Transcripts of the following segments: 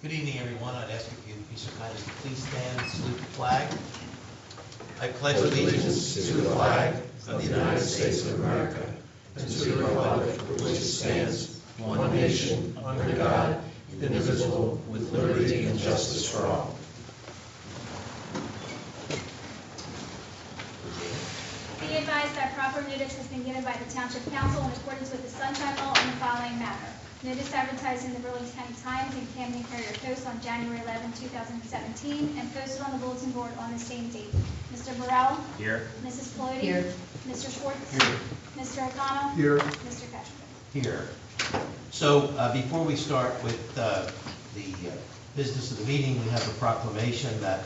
Good evening, everyone. I'd ask if you'd be so kind as to please stand and salute the flag. I pledge allegiance to the flag of the United States of America and to the republic for which it stands, one nation, under God, indivisible, with liberty and justice for all. Be advised that proper notice has been given by the Township Council in accordance with the Sunshine Law in the following manner. Notice advertised in the Burlington County Times and Camden Courier Post on January 11, 2017, and posted on the bulletin board on the same date. Mr. Burrell? Here. Mrs. Floyd? Here. Mr. Schwartz? Here. Mr. O'Connell? Here. Mr. Ketchum? Here. So before we start with the business of the meeting, we have a proclamation that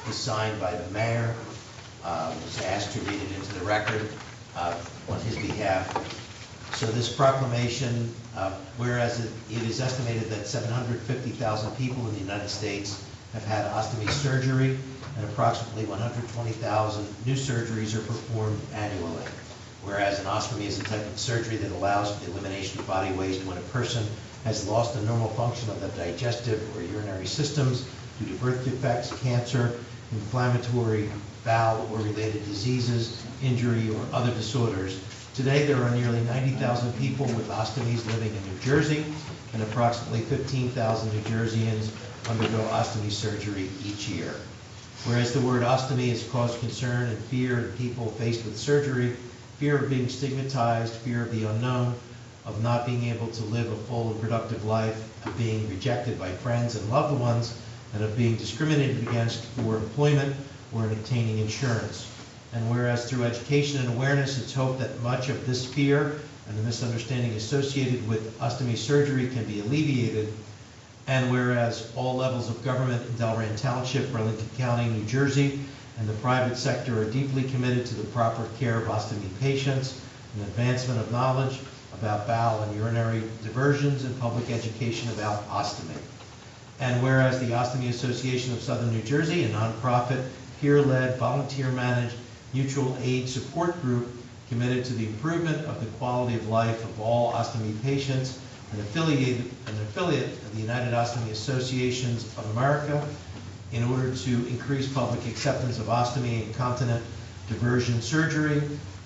was signed by the mayor. Was asked to read it into the record on his behalf. So this proclamation, whereas it is estimated that 750,000 people in the United States have had ostomy surgery, and approximately 120,000 new surgeries are performed annually. Whereas an ostomy is a type of surgery that allows for the elimination of body waste when a person has lost the normal function of the digestive or urinary systems due to birth defects, cancer, inflammatory bowel or related diseases, injury, or other disorders. Today, there are nearly 90,000 people with ostomies living in New Jersey, and approximately 15,000 New Jerseyans undergo ostomy surgery each year. Whereas the word ostomy has caused concern and fear in people faced with surgery, fear of being stigmatized, fear of the unknown, of not being able to live a full and productive life, of being rejected by friends and loved ones, and of being discriminated against for employment or in obtaining insurance. And whereas through education and awareness, it's hoped that much of this fear and the misunderstanding associated with ostomy surgery can be alleviated. And whereas all levels of government in Delran Township, Burlington County, New Jersey, and the private sector are deeply committed to the proper care of ostomy patients and advancement of knowledge about bowel and urinary diversions and public education about ostomy. And whereas the Ostomy Association of Southern New Jersey, a nonprofit, peer-led, volunteer-managed, mutual aid support group committed to the improvement of the quality of life of all ostomy patients, an affiliate of the United Ostomy Associations of America, in order to increase public acceptance of ostomy and continent diversion surgery,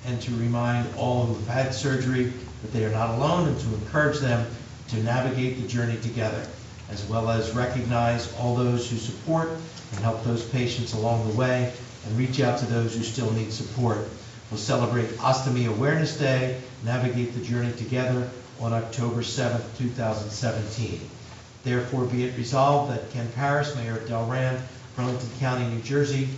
and to remind all who have had surgery that they are not alone, and to encourage them to navigate the journey together, as well as recognize all those who support and help those patients along the way, and reach out to those who still need support. We'll celebrate Ostomy Awareness Day, navigate the journey together on October 7th, 2017. Therefore, be it resolved that Ken Parris, Mayor of Delran, Burlington County, New Jersey,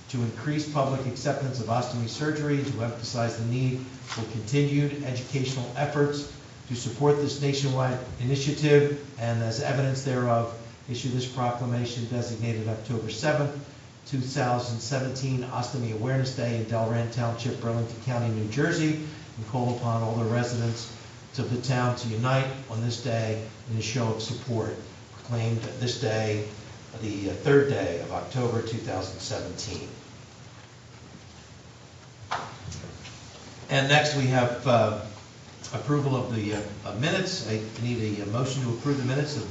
to increase public acceptance of ostomy surgery, to emphasize the need for continued educational efforts to support this nationwide initiative, and as evidence thereof, issue this proclamation designated October 7th, 2017 Ostomy Awareness Day in Delran Township, Burlington County, New Jersey, and call upon all the residents of the town to unite on this day in a show of support. Proclaimed this day, the third day of October 2017. And next we have approval of the minutes. I need a motion to approve the minutes of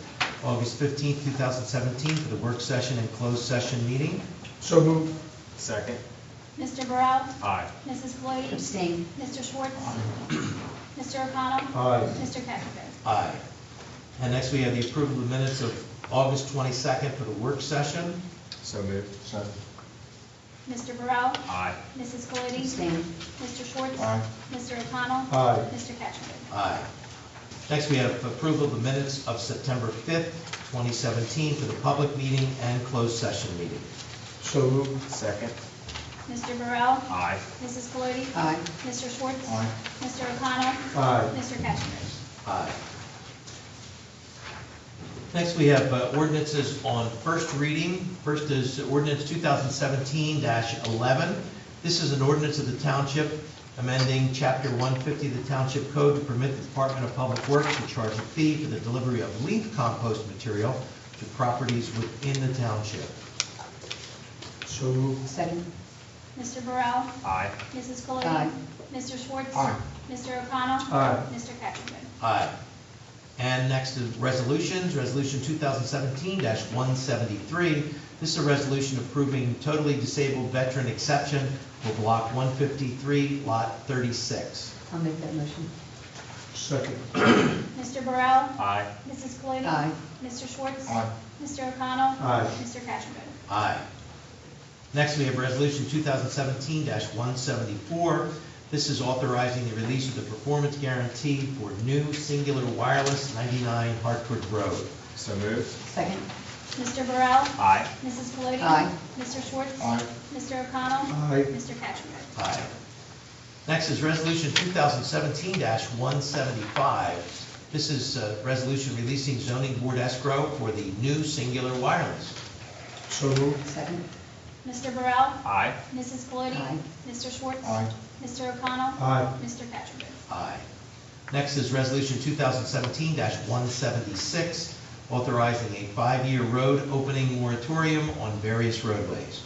August 15th, 2017 for the work session and closed session meeting. So moved. Second. Mr. Burrell? Aye. Mrs. Floyd? Abstain. Mr. Schwartz? Mr. O'Connell? Aye. Mr. Ketchum? Aye. And next we have the approval of the minutes of August 22nd for the work session. So moved. Second. Mr. Burrell? Aye. Mrs. Floyd? Abstain. Mr. Schwartz? Aye. Mr. O'Connell? Aye. Mr. Ketchum? Aye. Next we have approval of the minutes of September 5th, 2017 for the public meeting and closed session meeting. So moved. Second. Mr. Burrell? Aye. Mrs. Floyd? Aye. Mr. Schwartz? Aye. Mr. O'Connell? Aye. Mr. Ketchum? Aye. Next, we have ordinances on first reading. First is ordinance 2017-11. This is an ordinance of the Township amending Chapter 150 of the Township Code to permit the Department of Public Works to charge a fee for the delivery of leaf compost material to properties within the Township. So moved. Second. Mr. Burrell? Aye. Mrs. Floyd? Aye. Mr. Schwartz? Aye. Mr. O'Connell? Aye. Mr. Ketchum? Aye. And next is resolutions, Resolution 2017-173. This is a resolution approving totally disabled veteran exception for Block 153, Lot 36. I'll make that motion. Second. Mr. Burrell? Aye. Mrs. Cloete? Aye. Mr. Schwartz? Aye. Mr. O'Connell? Aye. Mr. Cattrick? Aye. Next, we have Resolution 2017-174. This is authorizing the release of the performance guarantee for new singular wireless 99 Hartford Road. So moved. Second. Mr. Burrell? Aye. Mrs. Cloete? Aye. Mr. Schwartz? Aye. Mr. O'Connell? Aye. Mr. Cattrick? Aye. Next is Resolution 2017-175. This is a resolution releasing zoning board escrow for the new singular wireless. So moved. Second. Mr. Burrell? Aye. Mrs. Cloete? Aye. Mr. Schwartz? Aye. Mr. O'Connell? Aye. Mr. Cattrick? Aye. Next is Resolution 2017-176, authorizing a 5-year road opening moratorium on various roadways.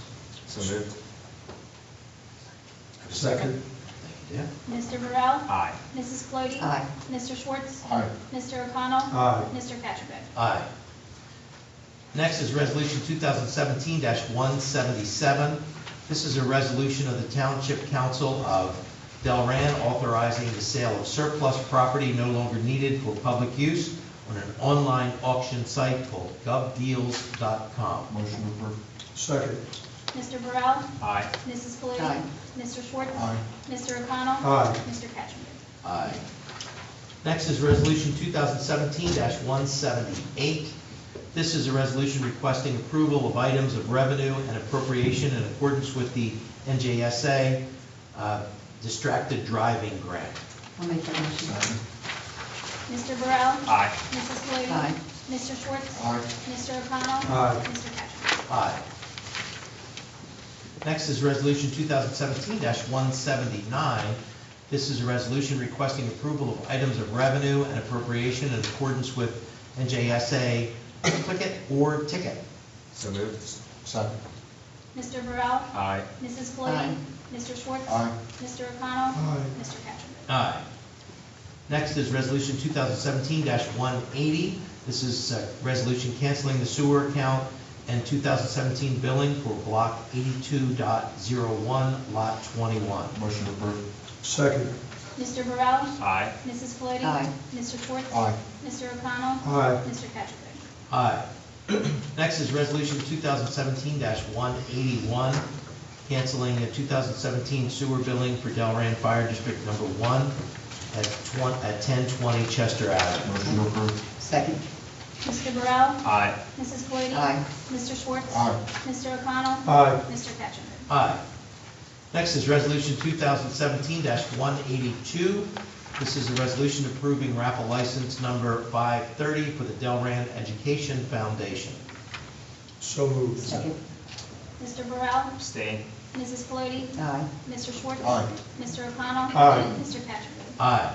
So moved. Second. Yeah. Mr. Burrell? Aye. Mrs. Cloete? Aye. Mr. Schwartz? Aye. Mr. O'Connell? Aye. Mr. Cattrick? Aye. Next is Resolution 2017-177. This is a resolution of the Township Council of Delran authorizing the sale of surplus property no longer needed for public use on an online auction site called govdeals.com. Motion approved. Second. Mr. Burrell? Aye. Mrs. Cloete? Aye. Mr. Schwartz? Aye. Mr. O'Connell? Aye. Mr. Cattrick? Aye. Next is Resolution 2017-178. This is a resolution requesting approval of items of revenue and appropriation in accordance with the NJSA distracted driving grant. I'll make that motion. Mr. Burrell? Aye. Mrs. Cloete? Aye. Mr. Schwartz? Aye. Mr. O'Connell? Aye. Mr. Cattrick? Aye. Next is Resolution 2017-179. This is a resolution requesting approval of items of revenue and appropriation in accordance with NJSA duplicate or ticket. So moved. Second. Mr. Burrell? Aye. Mrs. Cloete? Aye. Mr. Schwartz? Aye. Mr. O'Connell? Aye. Mr. Cattrick? Aye. Next is Resolution 2017-180. This is a resolution canceling the sewer account and 2017 billing for Block 82.01, Lot 21. Motion approved. Second. Mr. Burrell? Aye. Mrs. Cloete? Aye. Mr. Schwartz? Aye. Mr. O'Connell? Aye. Mr. Cattrick? Aye. Next is Resolution 2017-181, canceling the 2017 sewer billing for Delran Fire District Number 1 at 1020 Chester Avenue. Motion approved. Second. Mr. Burrell? Aye. Mrs. Cloete? Aye. Mr. Schwartz? Aye. Mr. O'Connell? Aye. Mr. Cattrick? Aye. Next is Resolution 2017-182. This is a resolution approving raffle license number 530 for the Delran Education Foundation. So moved. Second. Mr. Burrell? Abstain. Mrs. Cloete? Aye. Mr. Schwartz? Aye. Mr. O'Connell? Aye. Mr. Cattrick? Aye.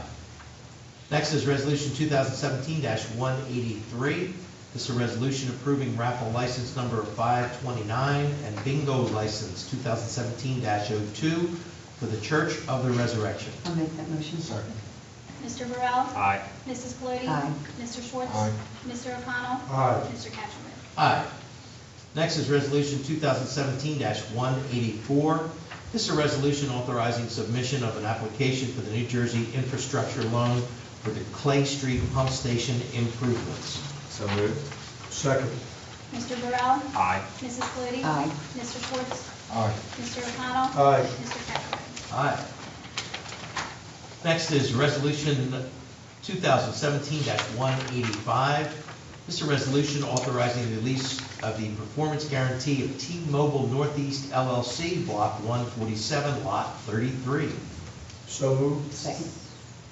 Next is Resolution 2017-183. This is a resolution approving raffle license number 529 and bingo license 2017-02 for the Church of the Resurrection. I'll make that motion. Second. Mr. Burrell? Aye. Mrs. Cloete? Aye. Mr. Schwartz? Aye. Mr. O'Connell? Aye. Mr. Cattrick? Aye. Next is Resolution 2017-184. This is a resolution authorizing submission of an application for the New Jersey Infrastructure Loan for the Clay Street Pump Station improvements. So moved. Second. Mr. Burrell? Aye. Mrs. Cloete? Aye. Mr. Schwartz? Aye. Mr. O'Connell? Aye. Mr. Cattrick? Aye. Next is Resolution 2017-185. This is a resolution authorizing the release of the performance guarantee of T-Mobile Northeast LLC, Block 147, Lot 33. So moved. Second.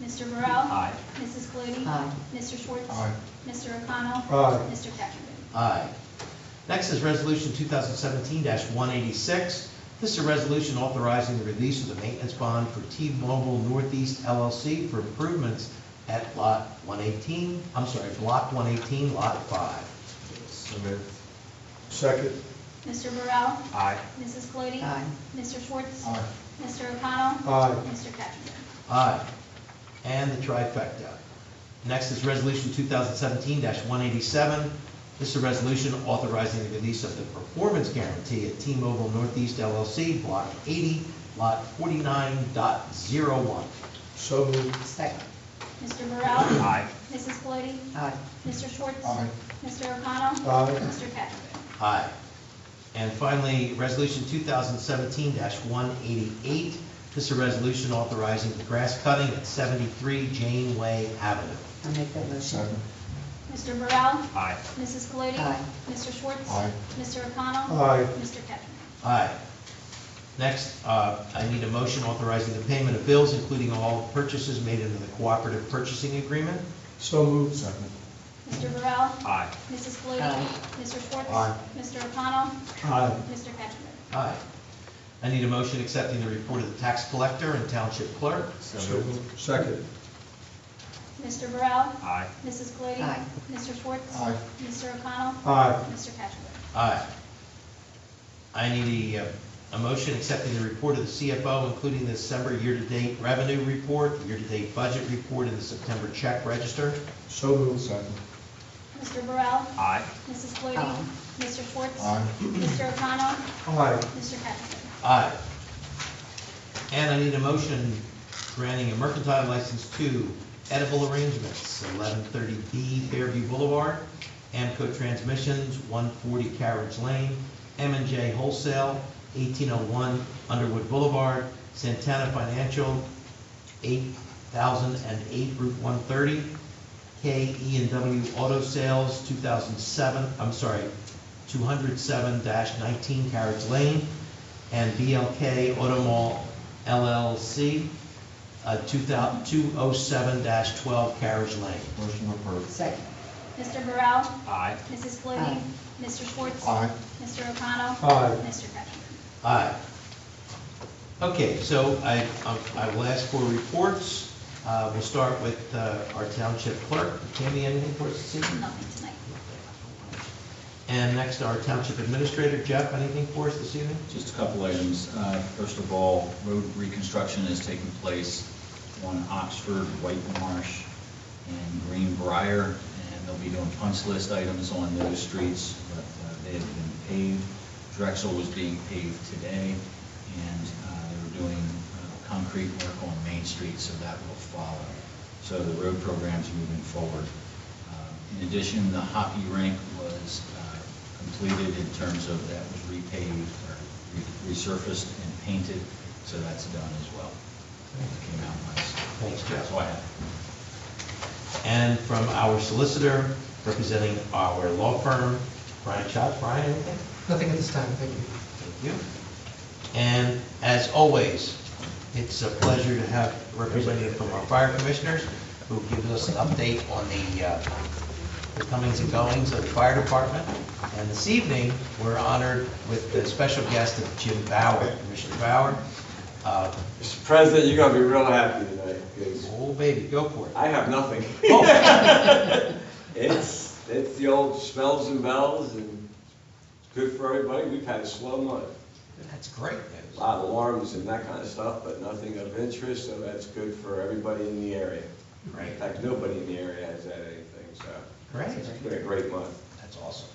Mr. Burrell? Aye. Mrs. Cloete? Aye. Mr. Schwartz? Aye. Mr. O'Connell? Aye. Mr. Cattrick? Aye. Next is Resolution 2017-186. This is a resolution authorizing the release of the maintenance bond for T-Mobile Northeast LLC for improvements at Block 118, Lot 5. So moved. Second. Mr. Burrell? Aye. Mrs. Cloete? Aye. Mr. Schwartz? Aye. Mr. O'Connell? Aye. Mr. Cattrick? Aye. And the trifecta. Next is Resolution 2017-187. This is a resolution authorizing the release of the performance guarantee at T-Mobile Northeast LLC, Block 80, Lot 49.01. So moved. Second. Mr. Burrell? Aye. Mrs. Flode? Aye. Mr. Schwartz? Aye. Mr. O'Connell? Aye. Mr. Cattrick? Aye. And finally, Resolution 2017-188. This is a resolution authorizing the grass cutting at 73 Janeway Avenue. I'll make that motion. Second. Mr. Burrell? Aye. Mrs. Flode? Aye. Mr. Schwartz? Aye. Mr. O'Connell? Aye. Mr. Cattrick? Aye. Next, I need a motion authorizing the payment of bills, including all purchases made under the cooperative purchasing agreement. So moved. Second. Mr. Burrell? Aye. Mrs. Flode? Aye. Mr. Schwartz? Aye. Mr. O'Connell? Aye. Mr. Cattrick? Aye. I need a motion accepting the report of the tax collector and township clerk. So So moved. moved. Second. Mr. Burrell? Aye. Mrs. Flode? Aye. Mr. Schwartz? Aye. Mr. O'Connell? Aye. Mr. Cattrick? Aye. I need a motion accepting the report of the CFO, including the December year-to-date revenue report, the year-to-date budget report, and the September check register. So moved. Second. Mr. Burrell? Aye. Mrs. Flode? Aye. Mr. Schwartz? Aye. Mr. O'Connell? Aye. Mr. Cattrick? Aye. And I need a motion granting a mercantile license to Edible Arrangements, 1130B Fairview Boulevard, Amco Transmissions, 140 Carriage Lane, M&J Wholesale, 1801 Underwood Boulevard, Santana Financial, 8008 Route 130, KE&W Auto Sales, 207-19 Carriage Lane, and BLK Auto Mall LLC, 207-12 Carriage Lane. Motion approved. Second. Mr. Burrell? Aye. Mrs. Flode? Aye. Mr. Schwartz? Aye. Mr. O'Connell? Aye. Mr. Cattrick? Aye. Okay, so I will ask for reports. We'll start with our township clerk. Tammy, anything for us this evening? Nothing tonight. And next, our township administrator. Jeff, anything for us this evening? Just a couple items. First of all, road reconstruction is taking place on Oxford, White Marsh, and Greenbrier, and they'll be doing punch list items on those streets, but they have been paved. Drexel was being paved today, and they were doing concrete work on Main Street, so that will follow. So the road program's moving forward. In addition, the hockey rink was completed in terms of that was repaved or resurfaced and painted, so that's done as well. It came out nice. Thanks, Jeff. That's all I have. And from our solicitor, representing our law firm, Brian Schatz. Brian, anything? Nothing at this time, thank you. Thank you. And as always, it's a pleasure to have a representative from our fire commissioners who gives us an update on the comings and goings of the fire department. And this evening, we're honored with the special guest of Jim Bauer. Commissioner Bauer. Mr. President, you're going to be real happy tonight because Oh, baby, go for it. I have nothing. Oh. It's the old smells and bells and it's good for everybody. We've had a slow month. That's great A news. lot of alarms and that kind of stuff, but nothing of interest, so that's good for everybody in the area. Great. In fact, nobody in the area has had anything, so Great. it's been a great month. That's awesome.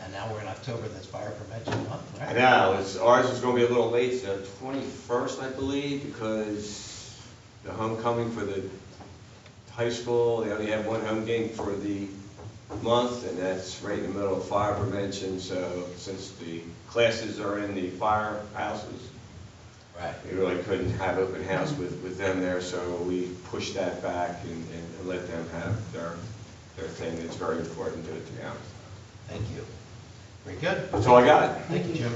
And now we're in October, that's Fire Prevention Month, I right? know, ours is going to be a little late, so 21st, I believe, because the homecoming for the high school, they only have one home game for the month, and that's right in the middle of fire prevention, so since the classes are in the firehouses, Right. we really couldn't have open house with them there, so we pushed that back and let them have their thing. It's very important to be honest. Thank you. Very good. That's all I got. Thank you, Jim.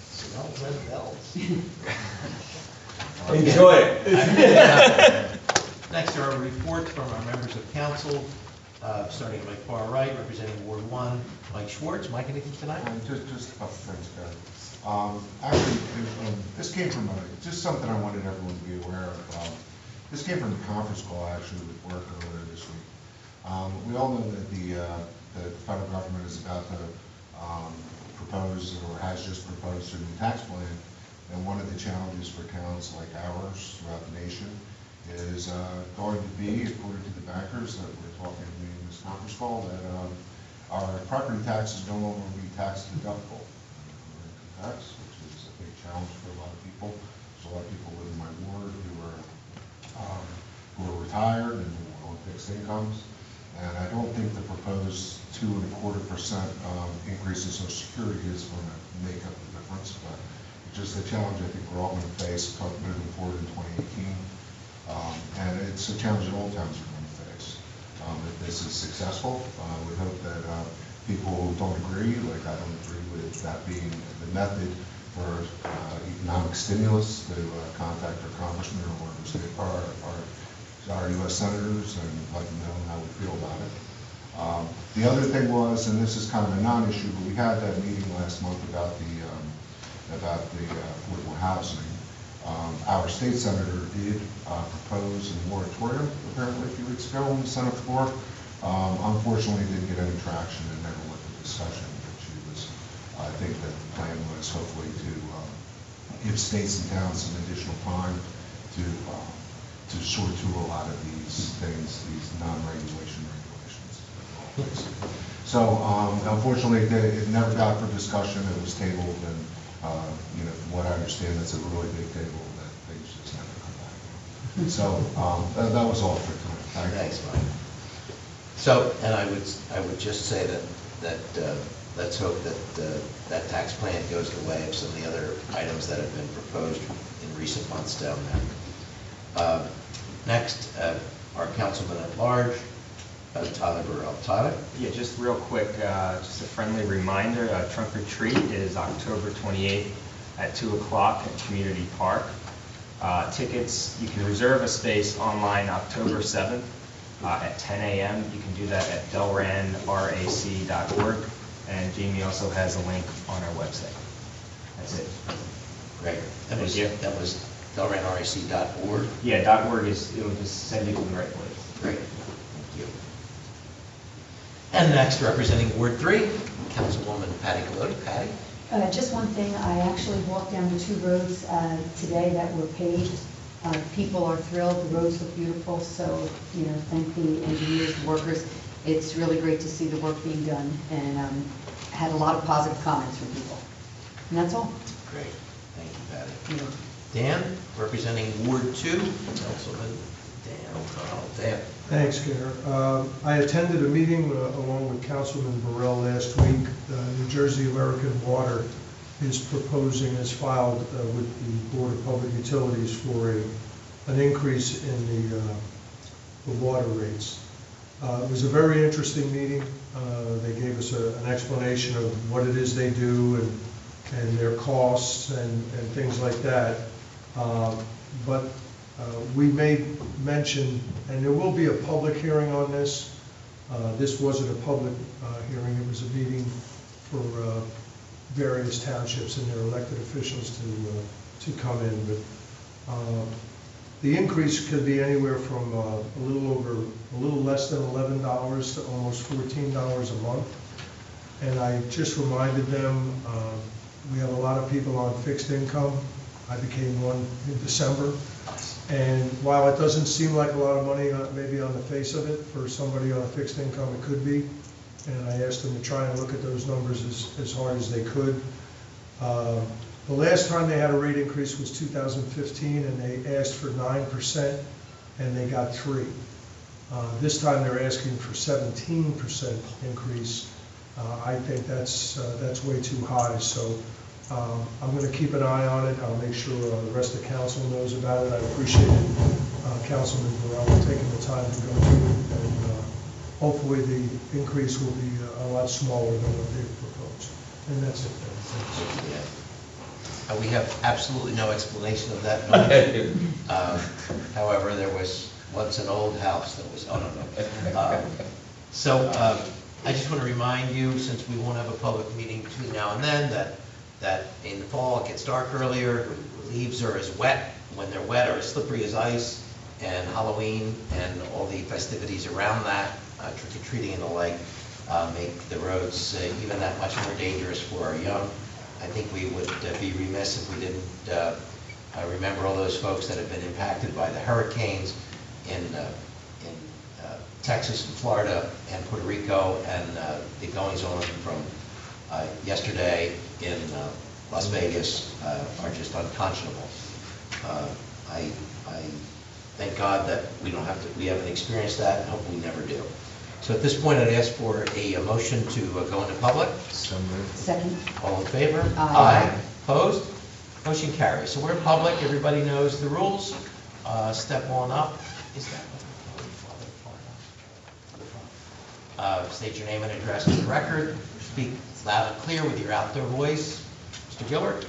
Smells and bells. Enjoy it. Next are reports from our members of council, starting at my far right, representing Ward 1, Mike Schwartz. Mike, anything tonight? Just a couple things, guys. Actually, this came from just something I wanted everyone to be aware of. This came from the conference call, actually, with work earlier this week. We all know that the federal government is about to propose or has just proposed a new tax plan, and one of the challenges for towns like ours throughout the nation is going to be, according to the bankers that we're talking to in this conference call, that our property tax is no longer will be tax deductible income tax, which is a big challenge for a lot of people. There's a lot of people live in my ward who are retired and who are on fixed incomes. And I don't think the proposed 2.25% increase in Social Security is going to make up the difference, but it's just a challenge I think we're all going to face moving forward in 2018. And it's a challenge that all towns are going to face. If this is successful, we hope that people who don't agree, like I don't agree with that being the method for economic stimulus, to contact our congressmen or our U.S. senators and let them know how we feel about it. The other thing was, and this is kind of a non-issue, but we had that meeting last month about the affordable housing. Our state senator did propose a moratorium apparently a few weeks ago on the Senate floor. Unfortunately, didn't get any traction and never went to discussion. I think that the plan was hopefully to give states and towns some additional time to sort through a lot of these things, these non-regulation regulations. So unfortunately, it never got for discussion. It was tabled, and from what I understand, it's a really big table that things just never come back. So that was all for tonight. Thanks, Mike. So, and I would just say that let's hope that that tax plan goes the way of some of the other items that have been proposed in recent months down there. Next, our councilman at large, Tyler Burrell. Tyler? Yeah, just real quick, just a friendly reminder, Trunk or Treat is October 28th at 2 o'clock at Community Park. Tickets, you can reserve a space online October 7th at 10 a.m. You can do that at delranrac.org, and Jamie also has a link on our website. That's it. Great. That was delranrac.org? Yeah, .org it'll just send you to the right place. Great. Thank you. And next, representing Ward 3, Councilwoman Patty Gallotti. Patty? Just one thing, I actually walked down the 2 roads today that were paved. People are thrilled, the roads look beautiful, so, thank the engineers, the workers. It's really great to see the work being done, and had a lot of positive comments from people. And that's all. Great. Thank you, Patty. Yeah. Dan, representing Ward 2, Councilman Dan O'Connell. Dan. Thanks, Gare. I attended a meeting along with Councilman Burrell last week. New Jersey American Water is proposing, has filed with the Board of Public Utilities for an increase in the water rates. It was a very interesting meeting. They gave us an explanation of what it is they do and their costs and things like that. But we made mention, and there will be a public hearing on this. This wasn't a public hearing, it was a meeting for various townships and their elected officials to come in. But the increase could be anywhere from a little less than $11 to almost $14 a month. And I just reminded them, we have a lot of people on fixed income. I became one in December. And while it doesn't seem like a lot of money, maybe on the face of it, for somebody on a fixed income, it could be. And I asked them to try and look at those numbers as hard as they could. The last time they had a rate increase was 2015, and they asked for 9%, and they got 3%. This time they're asking for 17% increase. I think that's way too high. So I'm going to keep an eye on it. I'll make sure the rest of the council knows about it. I appreciated Councilman Burrell taking the time to go through it, and hopefully the increase will be a lot smaller than what they've proposed. And that's it. Thanks. Yeah. We have absolutely no explanation of that number. However, there was once an old house that was, oh no. So I just want to remind you, since we won't have a public meeting between now and then, that in the fall it gets dark earlier, leaves are as wet, when they're wet, or as slippery as ice, and Halloween and all the festivities around that, trick-or-treating and the like, make the roads even that much more dangerous for our young. I think we would be remiss if we didn't I remember all those folks that have been impacted by the hurricanes in Texas and Florida and Puerto Rico, and the goings-on from yesterday in Las Vegas are just unconscionable. I thank God that we haven't experienced that, and hope we never do. So at this point, I'd ask for a motion to go into public. So moved. Second. All in favor? Aye. Opposed? Motion carries. So we're in public, everybody knows the rules. Step on up. Is that state your name and address to the record. Speak loud and clear with your outdoor voice. Mr. Gilbert?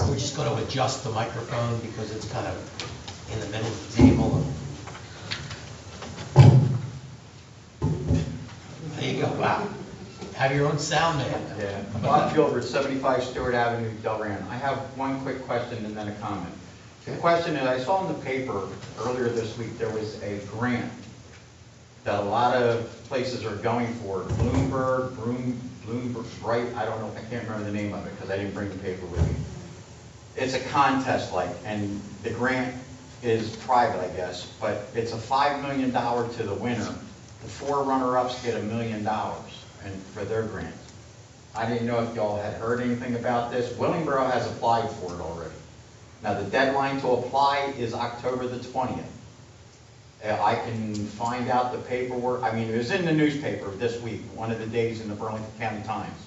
We're just going to adjust the microphone because it's kind of in the middle of the table. There you go. Wow. Have your own sound man. Yeah, Bob Gilbert, 75 Stewart Avenue, Delran. I have one quick question and then a comment. The question is, I saw in the paper earlier this week, there was a grant that a lot of places are going for. Bloomberg, Bright, I don't know, I can't remember the name of it because I didn't bring the paper with me. It's a contest and the grant is private, I guess, but it's a $5 million to the winner. The 4 runner-ups get $1 million for their grant. I didn't know if y'all had heard anything about this. Willingboro has applied for it already. Now, the deadline to apply is October the 20th. I can find out the paperwork. I mean, it was in the newspaper this week, one of the days in the Burlington County Times.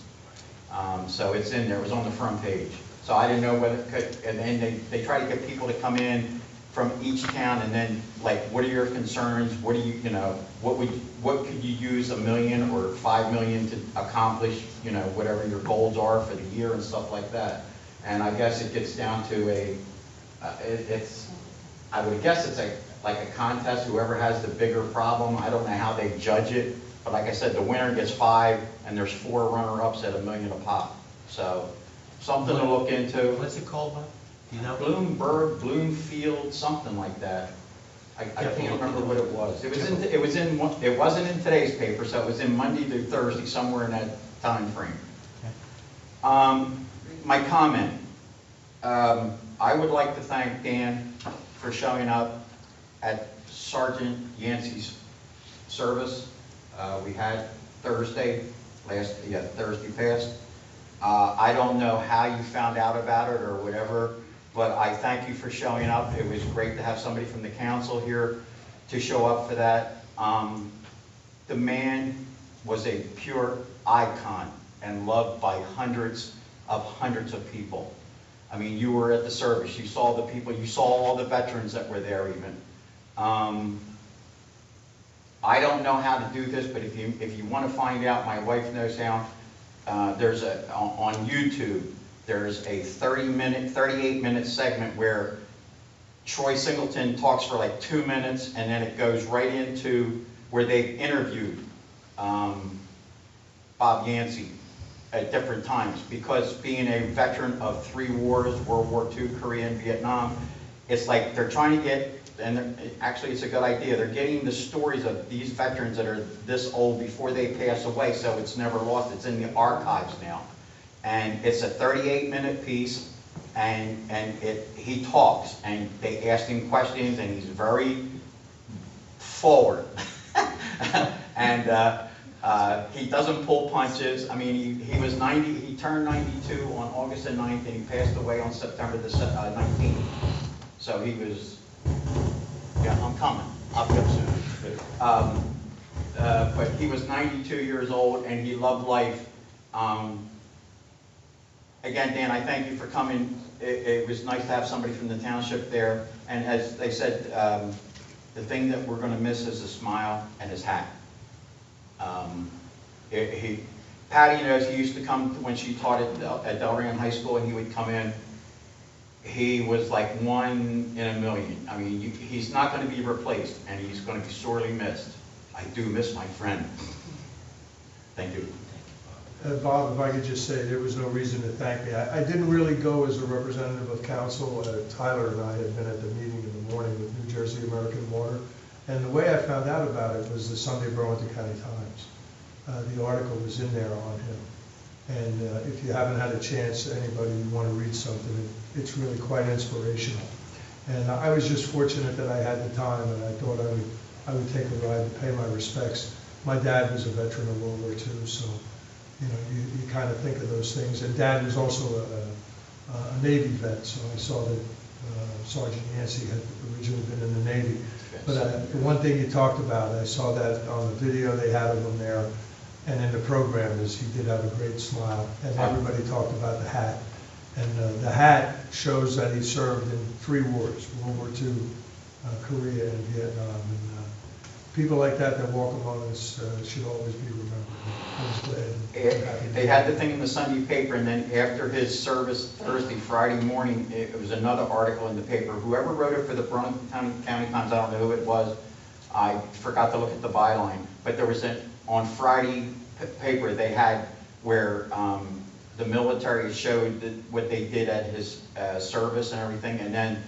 So it's in there. It was on the front page. So I didn't know whether it could, and then they try to get people to come in from each town, and then, like, what are your concerns? What do you, what could you use $1 million or $5 million to accomplish, whatever your goals are for the year and stuff like that. And I guess it gets down to I would guess it's like a contest, whoever has the bigger problem. I don't know how they judge it, but like I said, the winner gets 5, and there's 4 runner-ups at $1 million a pop. So, something to look into. What's it called, Bob? Do you know? Bloomfield, something like that. I can't remember what it was. It wasn't in today's paper, so it was in Monday through Thursday, somewhere in that time frame. Okay. My comment. I would like to thank Dan for showing up at Sergeant Yancey's service. We had Thursday passed. I don't know how you found out about it or whatever, but I thank you for showing up. It was great to have somebody from the council here to show up for that. The man was a pure icon and loved by hundreds of people. I mean, you were at the service, you saw the people, you saw all the veterans that were there even. I don't know how to do this, but if you want to find out, my wife knows how. There's on YouTube, there's a 38-minute segment where Troy Singleton talks for like 2 minutes, and then it goes right into where they interviewed Bob Yancey at different times, because being a veteran of 3 wars, World War II, Korea, and Vietnam, it's like they're trying to get, and actually it's a good idea, they're getting the stories of these veterans that are this old before they pass away, so it's never lost. It's in the archives now. And it's a 38-minute piece, and he talks, and they ask him questions, and he's very forward. And he doesn't pull punches. I mean, he was 90, he turned 92 on August the 9th, and he passed away on September the 19th. So he was, yeah, I'm coming. I'll be up soon. But he was 92 years old, and he loved life. Again, Dan, I thank you for coming. It was nice to have somebody from the township there. And as they said, the thing that we're going to miss is his smile and his hat. Patty knows he used to come when she taught at Delran High School, and he would come in. He was like 1 in a million. I mean, he's not going to be replaced, and he's going to be sorely missed. I do miss my friend. Thank you. Bob, if I could just say, there was no reason to thank me. I didn't really go as a representative of council. Tyler and I had been at the meeting in the morning with New Jersey American Water, and the way I found out about it was the Sunday Burlington County Times. The article was in there on him. And if you haven't had a chance, anybody you want to read something, it's really quite inspirational. And I was just fortunate that I had the time, and I thought I would take a ride and pay my respects. My dad was a veteran of World War II, so you kind of think of those things. And Dad was also a Navy vet, so I saw that Sergeant Yancey had originally been in the Navy. But the one thing you talked about, I saw that on the video they had of him there, and in the program, is he did have a great smile, and everybody talked about the hat. And the hat shows that he served in 3 wars, World War II, Korea, and Vietnam. And people like that walk among us should always be remembered. I was glad. and happy. They had the thing in the Sunday paper, and then after his service Thursday, Friday morning, it was another article in the paper. Whoever wrote it for the Burlington County Times, I don't know who it was. I forgot to look at the byline, but there was on Friday paper they had where the military showed what they did at his service and everything, and then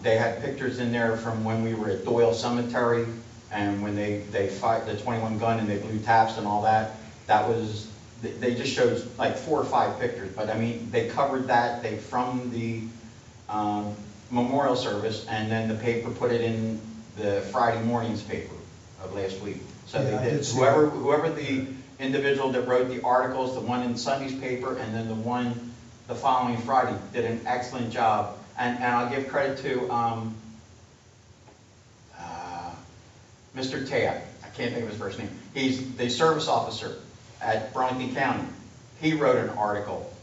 they had pictures in there from when we were at Doyle Cemetery and when they fired the 21 gun and they blew taps and all that. That was, they just showed like 4 or 5 pictures, but I mean they covered that from the memorial service, and then the paper put it in the Friday morning's paper of last week. So Yeah, they did. Whoever the individual that wrote the articles, the one in Sunday's paper and then the one the following Friday, did an excellent job. And I'll give credit to Mr. Tabb. I can't think of his first name. He's the service officer at Burlington County. He wrote an article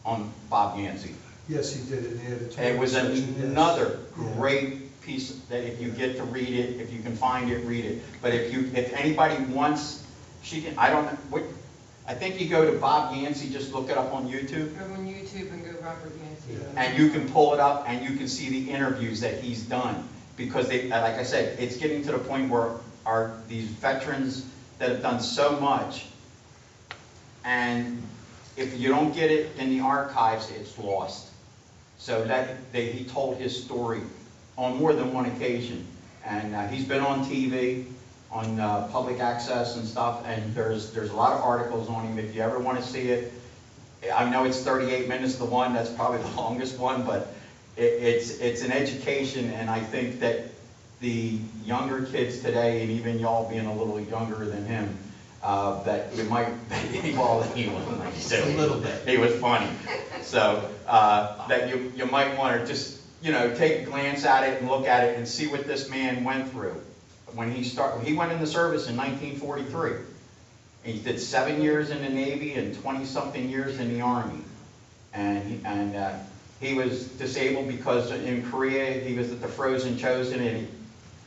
on Bob Yancey. Yes, he did. And he had a It was section, yes. another Yeah. great piece that if you get to read it, if you can find it, read it. But if anybody wants, I don't know, I think you go to Bob Yancey, just look it up on YouTube. Go on YouTube and go Robert Yancey. Yeah. And you can pull it up and you can see the interviews that he's done. Because like I said, it's getting to the point where these veterans that have done so much, and if you don't get it in the archives, it's lost. So he told his story on more than one occasion. And he's been on TV, on public access and stuff, and there's a lot of articles on him. If you ever want to see it, I know it's 38 minutes, the one, that's probably the longest one, but it's an education, and I think that the younger kids today, and even y'all being a little younger than him, that you might, well, he wasn't like Just a little bit. He was funny. So, that you might want to just, take a glance at it and look at it and see what this man went through. When he went in the service in 1943. He did 7 years in the Navy and 20-something years in the Army. And he was disabled because in Korea he was at the Frozen Chosen and he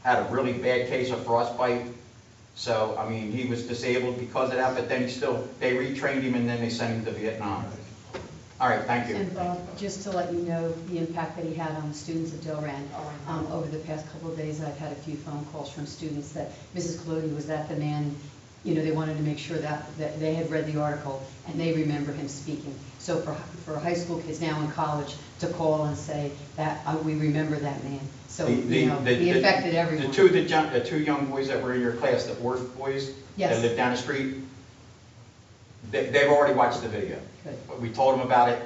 had a really bad case of frostbite. So, I mean, he was disabled because of that, but then they retrained him and then they sent him to Vietnam. All right, thank you. And Bob, just to let you know the impact that he had on the students at Delran. Over the past couple of days, I've had a few phone calls from students that Mrs. Colodi was at the man, they wanted to make sure that they had read the article and they remember him speaking. So for high school kids now in college to call and say that we remember that man. So, he affected everyone. The two young boys that were in your class, the Orth boys, Yes. that live down the street, they've already watched the video. Good. We told them about it.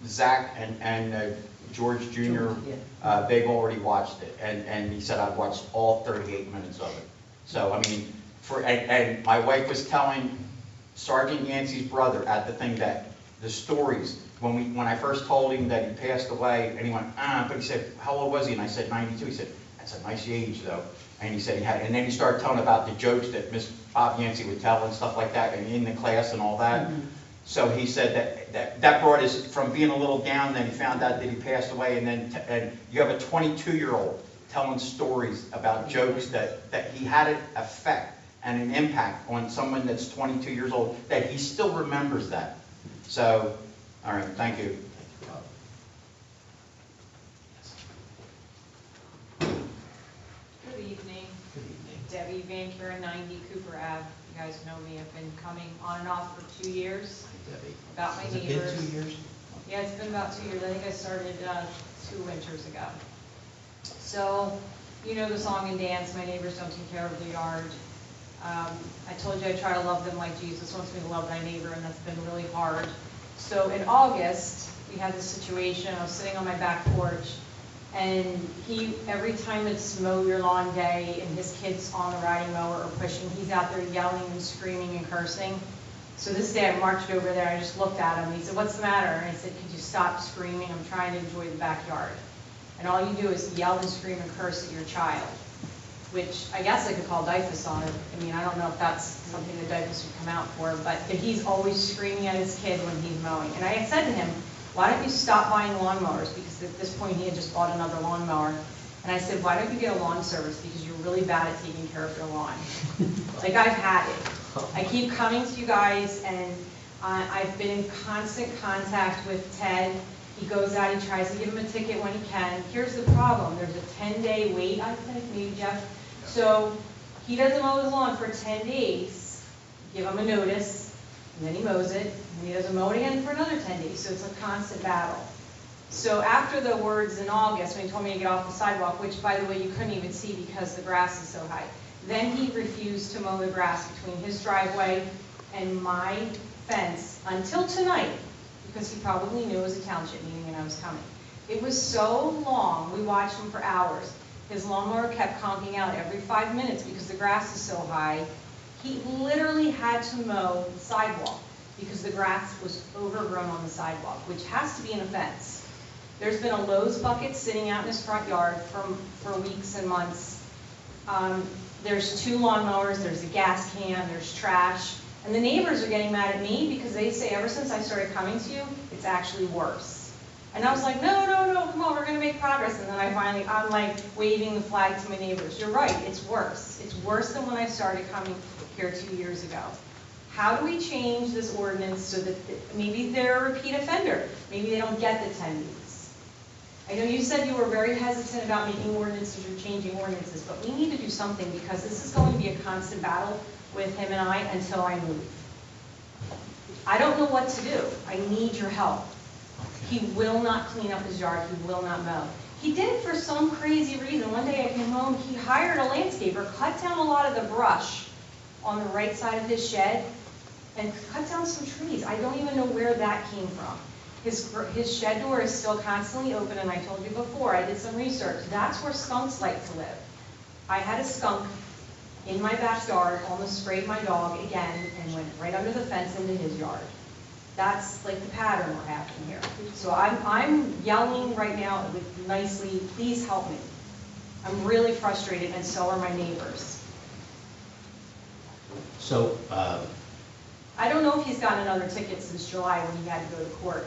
Zach and George Jr., Yeah. they've already watched it. And he said, I've watched all 38 minutes of it. So, I mean, and my wife was telling Sergeant Yancey's brother at the thing that the stories, when I first told him that he passed away, and he went, but he said, how old was he? And I said, 92. He said, that's a nice age, though. And he said and then he started telling about the jokes that Miss Bob Yancey would tell and stuff like that, and in the class and all that. Mm-hmm. So he said that brought us from being a little down, then he found out that he passed away, and you have a 22-year-old telling stories about jokes that he had an effect and an impact on someone that's 22 years old, that he still remembers that. So, all right, thank you. Good evening. Good evening. Debbie Van Kuren, 90 Cooper Ave. You guys know me. I've been coming on and off for 2 years. Debbie. About my Has it neighbors. been 2 years? Yeah, it's been about 2 years. I think I started 2 winters ago. So, you know the song and dance, my neighbors don't take care of the yard. I told you I try to love them like Jesus wants me to love thy neighbor, and that's been really hard. So in August, we had this situation. I was sitting on my back porch, and every time it's mow your lawn day and his kid's on the riding mower or pushing, he's out there yelling and screaming and cursing. So this day I marched over there, I just looked at him, and he said, "What's the matter?" And I said, "Could you stop screaming? I'm trying to enjoy the backyard." And all you do is yell and scream and curse at your child, which I guess I could call DIFUS on it. I mean, I don't know if that's something that DIFUS would come out for, but he's always screaming at his kid when he's mowing. And I had said to him, "Why don't you stop buying lawnmowers?" Because at this point he had just bought another lawnmower. And I said, "Why don't you get a lawn service? Because you're really bad at taking care of your lawn." Like, I've had it. I keep coming to you guys, and I've been in constant contact with Ted. He goes out, he tries to give him a ticket when he can. Here's the problem, there's a 10-day wait, I think, maybe, Jeff. So he doesn't mow his lawn for 10 days, give him a notice, and then he mows it, and he doesn't mow it again for another 10 days, so it's a constant battle. So after the words in August, when he told me to get off the sidewalk, which, by the way, you couldn't even see because the grass is so high, then he refused to mow the grass between his driveway and my fence until tonight, because he probably knew it was a township meeting and I was coming. It was so long, we watched him for hours. His lawnmower kept conking out every 5 minutes because the grass is so high. He literally had to mow the sidewalk because the grass was overgrown on the sidewalk, which has to be in a fence. There's been a Lowe's bucket sitting out in his front yard for weeks and months. There's 2 lawnmowers, there's a gas can, there's trash. And the neighbors are getting mad at me because they say ever since I started coming to you, it's actually worse. And I was like, no, come on, we're gonna make progress. And then I'm like waving the flag to my neighbors. You're right, it's worse. It's worse than when I started coming here 2 years ago. How do we change this ordinance so that maybe they're a repeat offender? Maybe they don't get the 10 weeks. I know you said you were very hesitant about making ordinances or changing ordinances, but we need to do something because this is going to be a constant battle with him and I until I move. I don't know what to do. I need your help. Okay. He will not clean up his yard. He will not mow. He did for some crazy reason. One day I came home, he hired a landscaper, cut down a lot of the brush on the right side of his shed, and cut down some trees. I don't even know where that came from. His shed door is still constantly open, and I told you before, I did some research. That's where skunks like to live. I had a skunk in my backyard, almost sprayed my dog again, and went right under the fence into his yard. That's like the pattern we're having here. So I'm yelling right now nicely, please help me. I'm really frustrated, and so are my neighbors. So, I don't know if he's gotten another ticket since July when he had to go to court.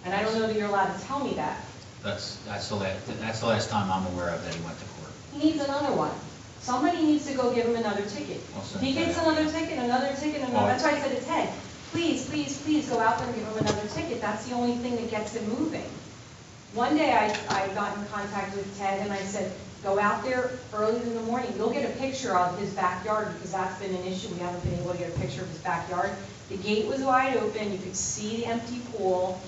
And I don't know that you're allowed to tell me that. That's the last time I'm aware of that he went to court. He needs another one. Somebody needs to go give him another ticket. If he gets another ticket, that's why I said to Ted, please go out there and give him another ticket. That's the only thing that gets him moving. One day I got in contact with Ted and I said, go out there early in the morning. You'll get a picture of his backyard because that's been an issue. We haven't been able to get a picture of his backyard. The gate was wide open. You could see the empty pool.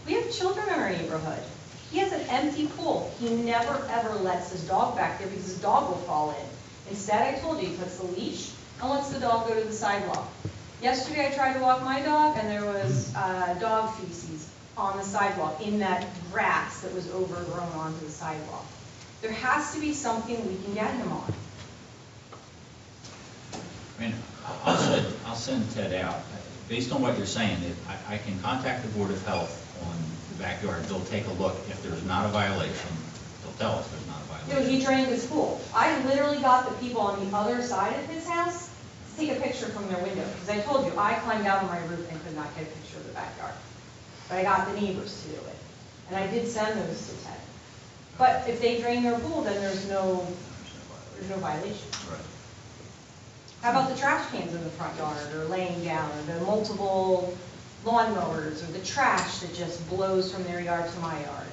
We have children in our neighborhood. He has an empty pool. He never ever lets his dog back there because his dog will fall in. Instead, I told you, he puts the leash and lets the dog go to the sidewalk. Yesterday, I tried to walk my dog and there was dog feces on the sidewalk in that grass that was overgrown onto the sidewalk. There has to be something we can get him on. I mean, I'll send Ted out. Based on what you're saying, I can contact the Board of Health on the backyard. They'll take a look. If there's not a violation, they'll tell us there's not a violation. Dude, he drained his pool. I literally got the people on the other side of his house to take a picture from their window. Because I told you, I climbed down on my roof and could not get a picture of the backyard. But I got the neighbors to do it. And I did send those to Ted. But if they drain their pool, then there's no violation. Right. How about the trash cans in the front yard, or laying down, or the multiple lawnmowers, or the trash that just blows from their yard to my yard?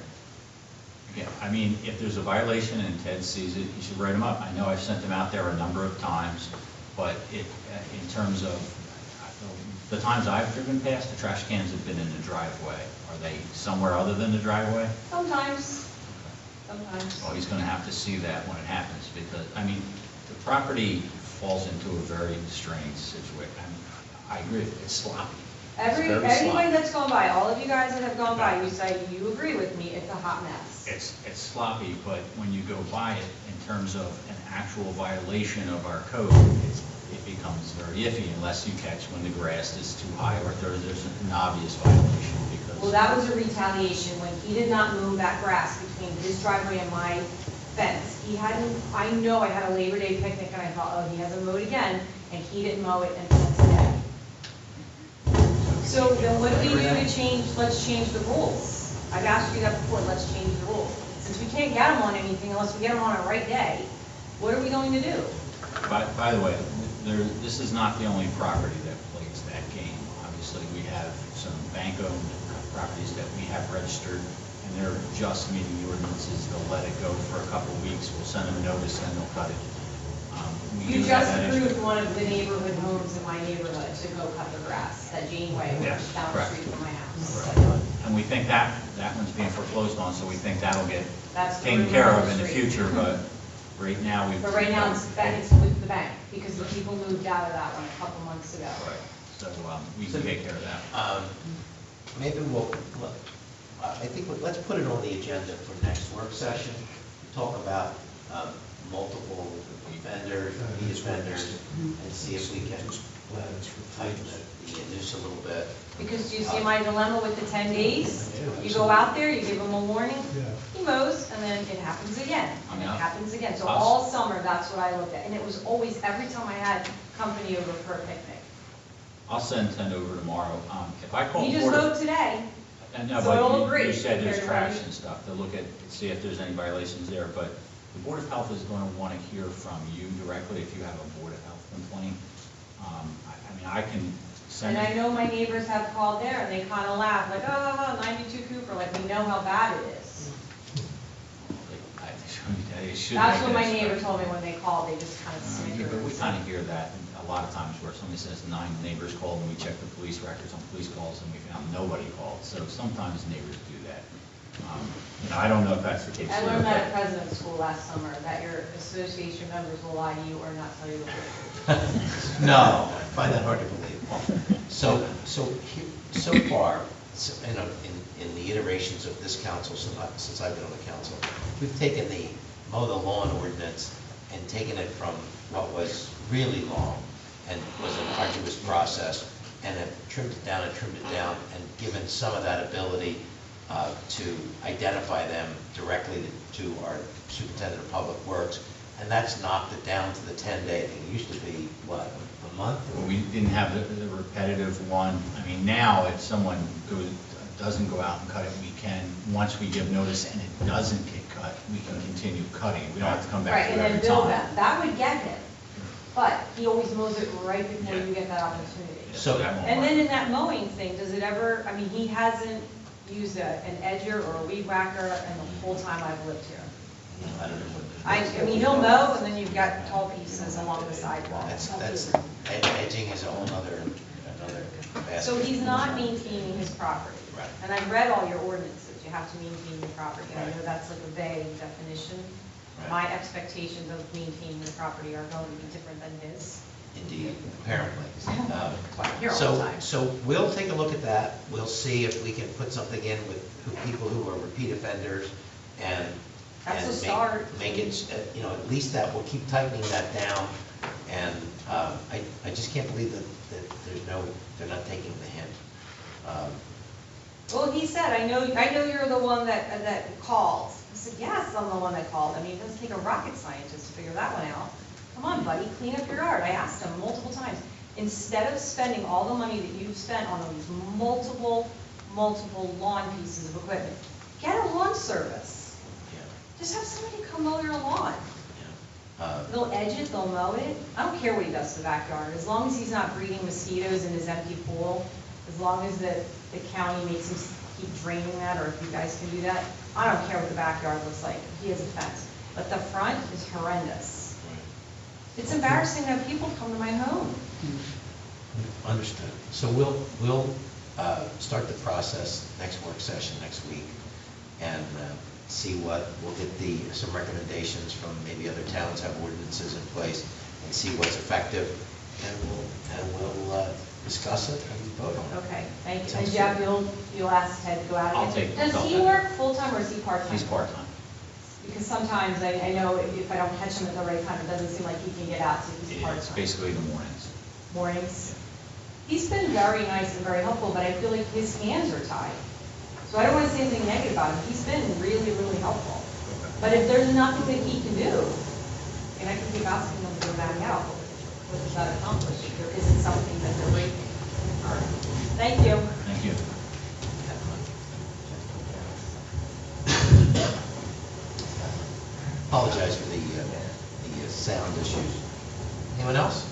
Yeah, I mean, if there's a violation and Ted sees it, he should write them up. I know I've sent them out there a number of times, but in terms of the times I've driven past, the trash cans have been in the driveway. Are they somewhere other than the driveway? Sometimes. Sometimes. Well, he's going to have to see that when it happens because, I mean, The property falls into a very strange situation. I agree, it's sloppy. It's very Everybody sloppy. that's gone by, all of you guys that have gone by, you say, you agree with me, it's a hot mess. It's sloppy, but when you go by it in terms of an actual violation of our code, it becomes very iffy unless you catch when the grass is too high or there's an obvious violation because. Well, that was a retaliation when he did not move that grass between his driveway and my fence. He hadn't, I know I had a Labor Day picnic and I thought, oh, he hasn't mowed again, and he didn't mow it until today. So then what do we do to change, let's change the rules? I've asked you that before, let's change the rules. Since we can't get them on anything unless we get them on a right day, what are we going to do? By the way, this is not the only property that plays that game. Obviously, we have some bank-owned properties that we have registered, and they're just meeting the ordinances. They'll let it go for a couple of weeks. We'll send them a notice, and they'll cut it. We You do have just that issue. approved one of the neighborhood homes in my neighborhood to go cut the grass, that Janeway, which Yes, is down the correct. street from my house. And we think that one's being foreclosed on, so we think that'll get That's the taken rumor care on of the in the street. future, but right now we've. But right now, it's with the bank, because the people moved out of that one a couple months ago. Right, so we can take care of that. Maybe I think let's put it on the agenda for next work session. Talk about multiple vendors, repeat vendors, and see if we can tighten the noose a little bit. Because do you see my dilemma with the 10 days? You go out there, you give him a warning, he mows, and then it happens again, and it happens again. So all summer, that's what I looked at, and it was always, every time I had company over for a picnic. I'll send over tomorrow. If I call. He just Board of- mowed today. No, So it'll but agree you said there's compared to trash and stuff, to look at, see if there's any violations there, but the Board of Health is going to want to hear from you directly if you have a Board of Health complaint. I mean, I can send And it. I know my neighbors have called there, and they kind of laugh, like, oh, 92 Cooper, like, we know how bad it is. It should That's make what my it- neighbor told me when they called, they just kind of Yeah, snickered. but we kind of hear that a lot of times where somebody says 9 neighbors called and we check the police records on police calls and we found nobody called. So sometimes neighbors do that. I don't know if that's the case. I here, learned that at but- President's School last summer, that your association members will lie to you or not tell you the truth. No, I find that hard to believe. So far, in the iterations of this council, since I've been on the council, we've taken the mow the lawn ordinance and taken it from what was really long and was an arduous process, and have trimmed it down and given some of that ability to identify them directly to our superintendent of public works, and that's knocked it down to the 10-day thing. It used to be, what, a month? We didn't have the repetitive one. I mean, now if someone doesn't go out and cut it, we can, once we give notice and it doesn't get cut, we can continue cutting. We don't have to come Right, back to and it then every bill time. them, that would get him, but he always mows it right before Yeah. you get that opportunity. So- that won't And then work. in that mowing thing, does it ever, I mean, he hasn't used an edger or a weed whacker in the whole time I've lived here. I don't know what. I mean, he'll mow, and then you've got tall pieces along the sidewalk. Edging is a whole another basket. So he's not maintaining his property. Right. And I've read all your ordinances, you have to maintain your property. I Right. know that's like a vague definition. Right. My expectations of maintaining the property are going to be different than his. Indeed, apparently. That's why I'm here all the time. So we'll take a look at that. We'll see if we can put something in with people who are repeat offenders and. That's a and start. Make it, at least that, we'll keep tightening that down. And I just can't believe that they're not taking the hint. Well, he said, I know you're the one that called. I said, yes, I'm the one that called. I mean, it doesn't take a rocket scientist to figure that one out. Come on, buddy, clean up your yard. I asked him multiple times. Instead of spending all the money that you've spent on these multiple lawn pieces of equipment, get a lawn service. Yeah, Just have somebody come mow your lawn. yeah. They'll edge it, they'll mow it. I don't care what he does to the backyard, as long as he's not breeding mosquitoes in his empty pool, as long as the county makes him keep draining that, or if you guys can do that. I don't care what the backyard looks like, he has a fence. But the front is horrendous. It's embarrassing that people come to my home. Understood. So we'll start the process next work session next week, and see what, we'll get some recommendations from maybe other towns have ordinances in place, and see what's effective, and we'll discuss it and vote on it. Okay, thank you. Sounds And Jeff, you'll ask Ted to go out I'll again? take- Does I'll he take- work full-time or is he part-time? He's part-time. Because sometimes I know if I don't catch him at the right time, it doesn't seem like he can get out, so he's It's part-time. basically the mornings. Mornings. He's been very nice and very helpful, but I feel like his hands are tied. So I don't want to say anything negative about him. He's been really, really helpful. But if there's nothing that he can do, and I can keep asking him to go back out, what does that accomplish if there isn't something that they're breaking? All right. Thank you. Thank you. Apologize for the sound issues. Anyone else?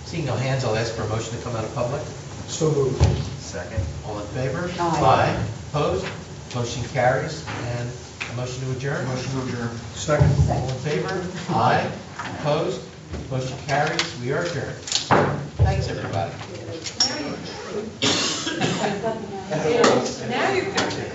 Seeing no hands, I'll ask for a motion to come out of public. So moved. Second. All in favor? Aye. Opposed? Motion carries. And a motion to adjourn? Motion to adjourn. Second. All in favor? Aye. Opposed? Motion carries. We are adjourned. Thanks, everybody. Now you